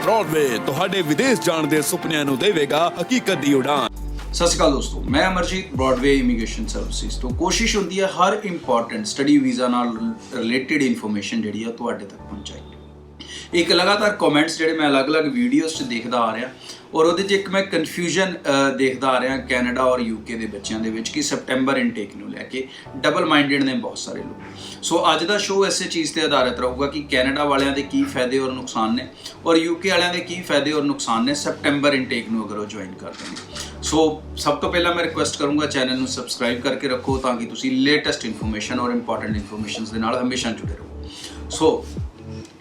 Broadway ਤੁਹਾਡੇ ਵਿਦੇਸ਼ ਜਾਣ ਦੇ ਸੁਪਨਿਆਂ ਨੂੰ ਦੇਵੇਗਾ ਹਕੀਕਤ ਦੀ ਉਡਾਨ। सत श्रीकाल दोस्तों, मैं अमरजीत ब्रॉडवे इमीग्रेशन सर्विसेज तो कोशिश होती है हर इंपॉर्टेंट स्टडी वीज़ा नाल रिलेटेड इन्फॉर्मेशन जी तुहाडे तक पहुँचाई। एक लगातार कॉमेंट्स जोड़े मैं अलग अलग वीडियोज़ देखता आ रहा और वो एक मैं कन्फ्यूजन देखता आ रहा कैनेडा और यूके के बच्चों के कि सैप्टेंबर इनटेक को लैके डबल माइंडेड ने बहुत सारे लोग। सो अज का शो इस चीज़ पर आधारित रहूगा कि कैनेडा वालों के की फायदे और नुकसान ने और यूके वालों के की फायदे और नुकसान ने सैप्टेंबर इनटेक को अगर वो ज्वाइन करते हैं। सो सब तो पहला मैं रिक्वेस्ट करूँगा चैनल को सबसक्राइब करके रखो ताकि तुम लेटेस्ट इन्फॉर्मेशन और इंपॉर्टेंट इन्फॉर्मेशन के नाल हमेशा जुड़े रहो। सो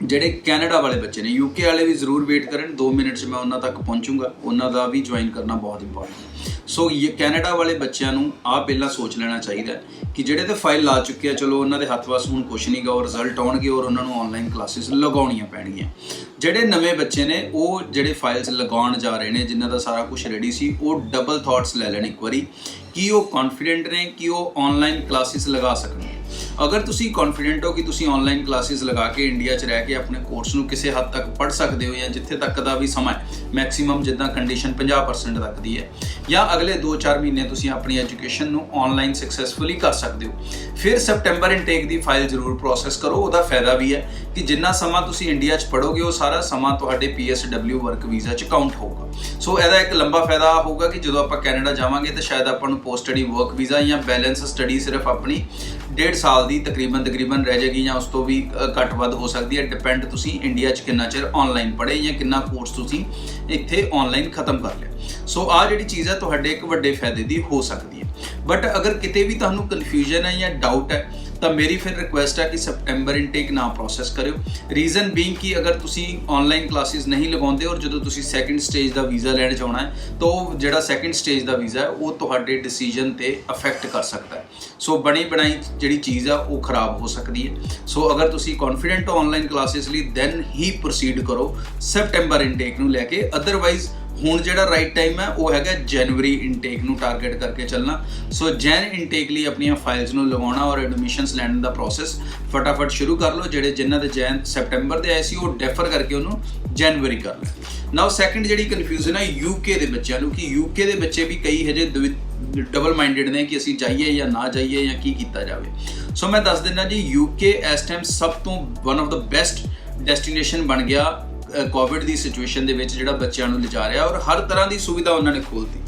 ਜਿਹੜੇ ਕੈਨੇਡਾ ਵਾਲੇ ਬੱਚੇ ਨੇ यूके वाले भी ਜ਼ਰੂਰ ਵੇਟ ਕਰਨ 2 ਮਿੰਟ 'ਚ ਮੈਂ ਉਹਨਾਂ ਤੱਕ ਪਹੁੰਚੂਗਾ, ਉਹਨਾਂ ਦਾ ਵੀ ਜੁਆਇਨ ਕਰਨਾ ਬਹੁਤ ਇੰਪੋਰਟੈਂਟ। ਸੋ ਇਹ ਕੈਨੇਡਾ ਵਾਲੇ ਬੱਚਿਆਂ ਨੂੰ ਆਹ ਪਹਿਲਾਂ ਸੋਚ ਲੈਣਾ ਚਾਹੀਦਾ ਕਿ ਜਿਹੜੇ ਤੇ ਫਾਈਲ ਲਾ ਚੁੱਕੇ ਆ ਚਲੋ ਉਹਨਾਂ ਦੇ ਹੱਥ ਵਸ ਹੁਣ ਕੁਛ ਨਹੀਂ ਗਾ ਉਹ ਰਿਜ਼ਲਟ ਆਉਣਗੇ ਔਰ ਉਹਨਾਂ ਨੂੰ ਆਨਲਾਈਨ ਕਲਾਸਿਸ ਲਗਾਉਣੀਆਂ ਪੈਣਗੀਆਂ। ਜਿਹੜੇ ਨਵੇਂ ਬੱਚੇ ਨੇ ਉਹ ਜਿਹੜੇ ਫਾਈਲਸ ਲਗਾਉਣ ਜਾ ਰਹੇ ਨੇ ਜਿਨ੍ਹਾਂ ਦਾ ਸਾਰਾ ਕੁਝ ਰੈਡੀ ਸੀ ਉਹ ਡਬਲ ਥਾਟਸ ਲੈ ਲੈਣ ਇੱਕ ਵਾਰੀ ਕਿ ਉਹ ਕੌਨਫੀਡੈਂਟ ਨੇ ਕਿ ਉਹ ਆਨਲਾਈਨ ਕਲਾਸਿਸ ਲਗਾ ਸਕਣਗੇ। अगर तुसी कॉन्फिडेंट हो कि तुसी ऑनलाइन क्लासिस लगा के इंडिया च रह के अपने कोर्स नूं किसी हद तक पढ़ सकते हो या जिथे तक का भी समा मैक्सीमम जिद्दां कंडीशन 50% तक दी है या अगले 2-4 महीने तुसी अपनी एजुकेशन नूं ऑनलाइन सक्सैसफुली कर सकते हो, फिर सैप्टेंबर इनटेक की फाइल जरूर प्रोसैस करो। उसका फायदा भी है कि जिन्ना समा तुसी इंडिया च पढ़ोगे वो सारा समा तुहाडे PSW वर्क वीज़ा च काउंट होगा। सो ਇਹਦਾ एक लंबा फायदा होगा कि जो आप कैनेडा जावांगे तो शायद ਆਪਾਂ ਨੂੰ पोस्ट स्टडी वर्क वीज़ा या बैलेंस स्टडी सिर्फ अपनी 1.5 साल ਦੀ तकरीबन रह जाएगी या उस तो भी घट वध हो सकती है, डिपेंड तुसी इंडिया च कितना चिर ऑनलाइन पढ़े या कितना कोर्स तुसी इत्थे ऑनलाइन खत्म कर लिया। सो आ जिहड़ी चीज़ है तुहाडे एक वड्डे फायदे दी हो सकती है। बट अगर किते भी तुहानू कन्फ्यूजन है या डाउट है तो मेरी फिर रिक्वेस्ट है कि सैप्टेंबर इनटेक ना प्रोसैस करो। रीजन बीइंग कि अगर तुसी ऑनलाइन क्लासिस नहीं लगाते और जो तुसी सैकेंड स्टेज का वीज़ा लैण चाहना है तो जो सैकेंड स्टेज का वीज़ा है वो तुहाडे डिसीजन ते अफैक्ट कर सकता है। सो बनी बनाई जिहड़ी चीज़ है वो खराब हो सकती है। सो अगर तुसी कॉन्फिडेंट हो ऑनलाइन क्लासिस लई दैन ही प्रोसीड करो सैप्टेंबर इनटेक नूं लैके। अदरवाइज ਹੁਣ ਜਿਹੜਾ ਰਾਈਟ ਟਾਈਮ ਹੈ ਉਹ ਹੈਗਾ ਜਨਵਰੀ ਇਨਟੇਕ ਨੂੰ ਟਾਰਗੇਟ ਕਰਕੇ ਚੱਲਣਾ। ਸੋ ਜੈਨ ਇਨਟੇਕ ਲਈ ਆਪਣੀਆਂ ਫਾਈਲਸ ਨੂੰ ਲਗਾਉਣਾ ਔਰ ਐਡਮਿਸ਼ਨਸ ਲੈਣ ਦਾ ਪ੍ਰੋਸੈਸ ਫਟਾਫਟ ਸ਼ੁਰੂ ਕਰ ਲਓ। ਜਿਹੜੇ ਜਿਨ੍ਹਾਂ ਦੇ ਜੈਨ ਸੈਪਟੈਂਬਰ ਦੇ ਆਏ ਸੀ ਉਹ ਡੈਫਰ ਕਰਕੇ ਉਹਨੂੰ ਜਨਵਰੀ ਕਰ ਲਓ। ਨਾਓ ਸੈਕੰਡ ਜਿਹੜੀ ਕਨਫਿਊਜ਼ਨ ਹੈ ਯੂਕੇ ਦੇ ਬੱਚਿਆਂ ਨੂੰ ਕਿ ਯੂਕੇ ਦੇ ਬੱਚੇ ਵੀ ਕਈ ਹਜੇ ਡਬਲ ਮਾਈਂਡਡ ਨੇ ਕਿ ਅਸੀਂ ਜਾਈਏ ਜਾਂ ਨਾ ਜਾਈਏ ਜਾਂ ਕੀ ਕੀਤਾ ਜਾਵੇ। ਸੋ ਮੈਂ ਦੱਸ ਦਿੰਦਾ ਜੀ ਯੂਕੇ ਇਸ ਟਾਈਮ ਸਭ ਤੋਂ one of the best destination ਬਣ ਗਿਆ ਕੋਵਿਡ ਦੀ ਸਿਚੁਏਸ਼ਨ ਦੇ ਵਿੱਚ ਜਿਹੜਾ ਬੱਚਿਆਂ ਨੂੰ ਲਿਜਾ ਰਿਹਾ ਔਰ ਹਰ ਤਰ੍ਹਾਂ ਦੀ ਸੁਵਿਧਾ ਉਹਨਾਂ ਨੇ ਖੋਲ੍ਹਤੀ।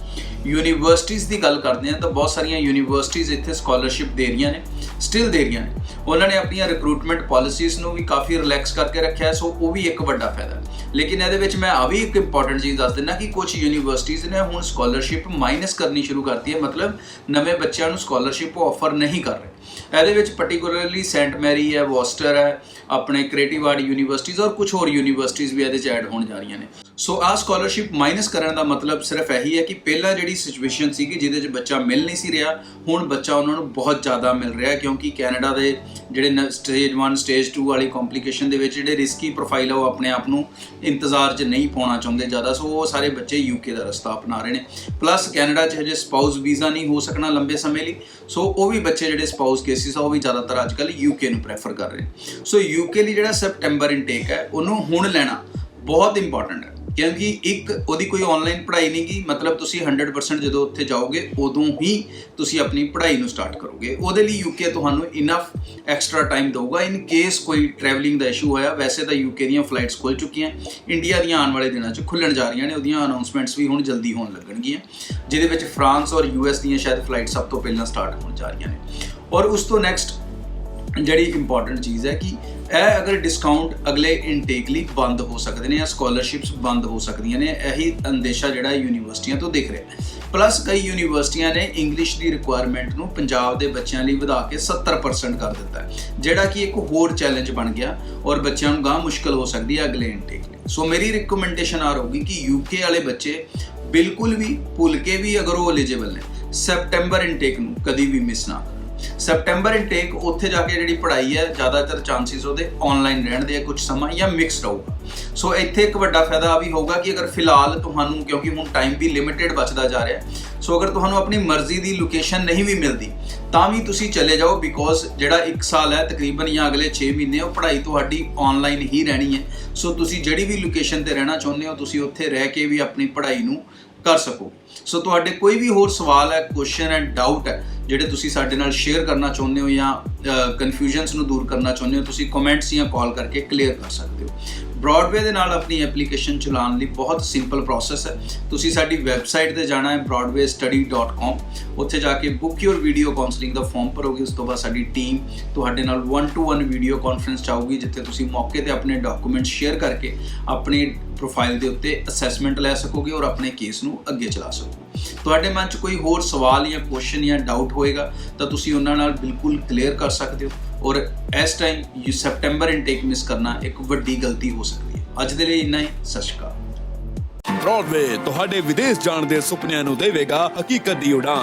यूनिवर्सिटीज़ की गल करते हैं तो बहुत सारिया यूनिवर्सिटीज़ इत्थे स्कॉलरशिप दे रही ने, स्टिल दे रही ने। उन्होंने अपन रिक्रूटमेंट पॉलिसीज़ को भी काफ़ी रिलैक्स करके रखा है। सो वो भी एक बड़ा फायदा। लेकिन ये मैं आ भी एक इंपॉर्टेंट चीज़ दस देना कि कुछ यूनिवर्सिटीज़ ने हुण स्कॉलरशिप माइनस करनी शुरू करती है, मतलब नवे बच्चों को स्कॉलरशिप ऑफर नहीं कर रहे। ये पर्टिकुलरली सेंट मैरी है, वॉस्टर है, अपने क्रिएटिव आर्ट यूनिवर्सिटीज़ और कुछ होर यूनिवर्सिटीज़ भी ये ऐड होने जा रही हैं। सो आ स्कॉलरशिप माइनस करने का मतलब सिर्फ यही है कि पहला जी सिचुएशन सी जिहदे च बच्चा मिल नहीं सी रहा, हुण बच्चा उन्होंने बहुत ज़्यादा मिल रहा है क्योंकि कैनेडा के जिहड़े स्टेज 1 स्टेज 2 वाली कॉम्पलीकेशन के जिहड़े रिस्की प्रोफाइल है वो अपने आप को इंतजार च नहीं पाना चाहते ज़्यादा। सो वो सारे बच्चे यूके का रस्ता अपना रहे हैं। प्लस कैनेडा च हजे स्पाउस वीज़ा नहीं हो सकना लंबे समय लिए। सो वो भी बच्चे जिहड़े स्पाउस केसिस आ वो भी ज़्यादातर अजकल यूके नूं प्रैफर कर रहे हैं। सो यूके लिए जिहड़ा सैप्टेंबर इनटेक है उन्होंने हुण लेना बहुत इंपॉर्टेंट है क्योंकि एक वो कोई ऑनलाइन पढ़ाई नहीं गी, मतलब तुसी 100% जो उत्थे जाओगे उदों ही तुसी अपनी पढ़ाई नूं स्टार्ट करोगे। उहदे लई यूके तुहानूं इनफ एक्स्ट्रा टाइम देगा इन केस कोई ट्रैवलिंग का इशू होया। वैसे तो यूके दीयां फ्लाइट्स खुल चुकियां, इंडिया दीयां आने वाले दिनों च खुलण जा रही ने, उहदियां अनाउंसमेंट्स भी हुण जल्दी होण लगणगियां, जिहदे विच फ्रांस और US दीयां शायद फ्लाइट सब तो पहलां स्टार्ट होण जा रही ने। और उस तो नैक्सट जी इंपॉर्टेंट चीज़ है कि अगर डिस्काउंट अगले इनटेक लिए बंद हो सकते हैं या स्कॉलरशिप्स बंद हो सकती ने, यही अंदेशा जोड़ा यूनिवर्सिटियों तो दिख रहा है। प्लस कई यूनिवर्सिटियां ने इंग्लिश की रिक्वायरमेंट को पंजाब के बच्चों लिए बढ़ा के 70% कर दिता है, जोड़ा कि एक होर चैलेंज बन गया और बच्चों को गांह मुश्किल हो सकती है अगले इनटेक लिए। सो मेरी रिकमेंडेशन आ होगी कि यूके वाले बच्चे बिल्कुल भी भुल के भी अगर वो एलिजिबल ने सैप्टेंबर इनटेक को कभी भी मिस ना करें। ਸੈਪਟੈਂਬਰ ਇਨਟੇਕ ਉੱਥੇ ਜਾ ਕੇ ਜਿਹੜੀ ਪੜ੍ਹਾਈ ਹੈ ਜ਼ਿਆਦਾਤਰ ਚਾਂਸਿਸ ਉਹਦੇ ਆਨਲਾਈਨ ਰਹਿਣ ਦੇ ਕੁਝ ਸਮਾਂ ਜਾਂ ਮਿਕਸਡ ਹੋਊਗਾ। ਸੋ ਇੱਥੇ ਇੱਕ ਵੱਡਾ ਫਾਇਦਾ ਆ ਵੀ ਹੋਊਗਾ ਕਿ ਅਗਰ ਫਿਲਹਾਲ ਤੁਹਾਨੂੰ, ਕਿਉਂਕਿ ਹੁਣ ਟਾਈਮ ਵੀ ਲਿਮਿਟਿਡ ਬਚਦਾ ਜਾ ਰਿਹਾ, ਸੋ ਅਗਰ ਤੁਹਾਨੂੰ ਆਪਣੀ ਮਰਜ਼ੀ ਦੀ ਲੋਕੇਸ਼ਨ ਨਹੀਂ ਵੀ ਮਿਲਦੀ ਤਾਂ ਵੀ ਤੁਸੀਂ ਚਲੇ ਜਾਓ, ਬਿਕੋਜ਼ ਜਿਹੜਾ 1 ਸਾਲ ਹੈ ਤਕਰੀਬਨ ਜਾਂ ਅਗਲੇ 6 ਮਹੀਨੇ ਉਹ ਪੜ੍ਹਾਈ ਤੁਹਾਡੀ ਆਨਲਾਈਨ ਹੀ ਰਹਿਣੀ ਹੈ। ਸੋ ਤੁਸੀਂ ਜਿਹੜੀ ਵੀ ਲੋਕੇਸ਼ਨ ਤੇ ਰਹਿਣਾ ਚਾਹੁੰਦੇ ਹੋ ਤੁਸੀਂ ਉੱਥੇ ਰਹਿ ਕੇ ਵੀ ਆਪਣੀ ਪੜ੍ਹਾਈ ਨੂੰ ਕਰ ਸਕੋ। ਸੋ ਤੁਹਾਡੇ ਕੋਈ ਵੀ ਹੋਰ ਸਵਾਲ ਹੈ, ਕੁਐਸਚਨ ਐਂਡ ਡਾਊਟ ਹੈ ਜਿਹੜੇ ਤੁਸੀਂ ਸਾਡੇ ਨਾਲ ਸ਼ੇਅਰ ਕਰਨਾ ਚਾਹੁੰਦੇ ਹੋ ਜਾਂ ਕਨਫਿਊਜ਼ਨਸ ਨੂੰ ਦੂਰ ਕਰਨਾ ਚਾਹੁੰਦੇ ਹੋ, ਤੁਸੀਂ ਕਮੈਂਟਸ ਜਾਂ ਕਾਲ ਕਰਕੇ ਕਲੀਅਰ ਕਰ ਸਕਦੇ ਹੋ। ਬ੍ਰੌਡਵੇ ਦੇ ਨਾਲ ਆਪਣੀ ਐਪਲੀਕੇਸ਼ਨ ਚਲਾਉਣ ਲਈ ਬਹੁਤ ਸਿੰਪਲ ਪ੍ਰੋਸੈਸ ਹੈ। ਤੁਸੀਂ ਸਾਡੀ ਵੈਬਸਾਈਟ ਤੇ ਜਾਣਾ ਹੈ broadwaystudy.com, ਉੱਥੇ ਜਾ ਕੇ ਬੁੱਕ ਯੂਰ ਵੀਡੀਓ ਕਾਉਂਸਲਿੰਗ ਦਾ ਫਾਰਮ ਭਰੋਗੇ। ਉਸ ਤੋਂ ਬਾਅਦ ਸਾਡੀ ਟੀਮ ਤੁਹਾਡੇ ਨਾਲ 1-to-1 ਵੀਡੀਓ ਕਾਨਫਰੰਸ ਚਾਹੂਗੀ, ਜਿੱਥੇ ਤੁਸੀਂ ਮੌਕੇ ਤੇ ਆਪਣੇ ਡਾਕੂਮੈਂਟ ਸ਼ੇਅਰ ਕਰਕੇ ਆਪਣੀ ਪ੍ਰੋਫਾਈਲ ਦੇ ਉੱਤੇ ਅਸੈਸਮੈਂਟ ਲੈ ਸਕੋਗੇ ਔਰ ਆਪਣੇ ਕੇਸ ਨੂੰ ਅੱਗੇ ਚਲਾ ਸਕੋਗੇ। ਤੁਹਾਡੇ ਮਨ 'ਚ ਕੋਈ ਹੋਰ ਸਵਾਲ ਜਾਂ ਕੁਐਸਚਨ ਜਾਂ ਡਾਊਟ ਹੋਏਗਾ ਤਾਂ ਤੁਸੀਂ ਉਹਨਾਂ ਨਾਲ ਬਿਲਕੁਲ ਕਲੀਅਰ ਕਰ ਸਕਦੇ ਹੋ। ਔਰ ਇਸ ਟਾਈਮ ਸੈਪਟੈਂਬਰ ਇਨਟੇਕ ਮਿਸ ਕਰਨਾ ਇੱਕ ਵੱਡੀ ਗਲਤੀ ਹੋ ਸਕਦੀ ਹੈ। ਅੱਜ ਦੇ ਲਈ ਇੰਨਾ ਹੀ। ਸਤਿ ਸ਼੍ਰੀ ਅਕਾਲ। ਬ੍ਰੌਡਵੇ ਤੁਹਾਡੇ ਵਿਦੇਸ਼ ਜਾਣ ਦੇ ਸੁਪਨਿਆਂ ਨੂੰ ਦੇਵੇਗਾ ਹਕੀਕਤ ਦੀ ਉਡਾਨ।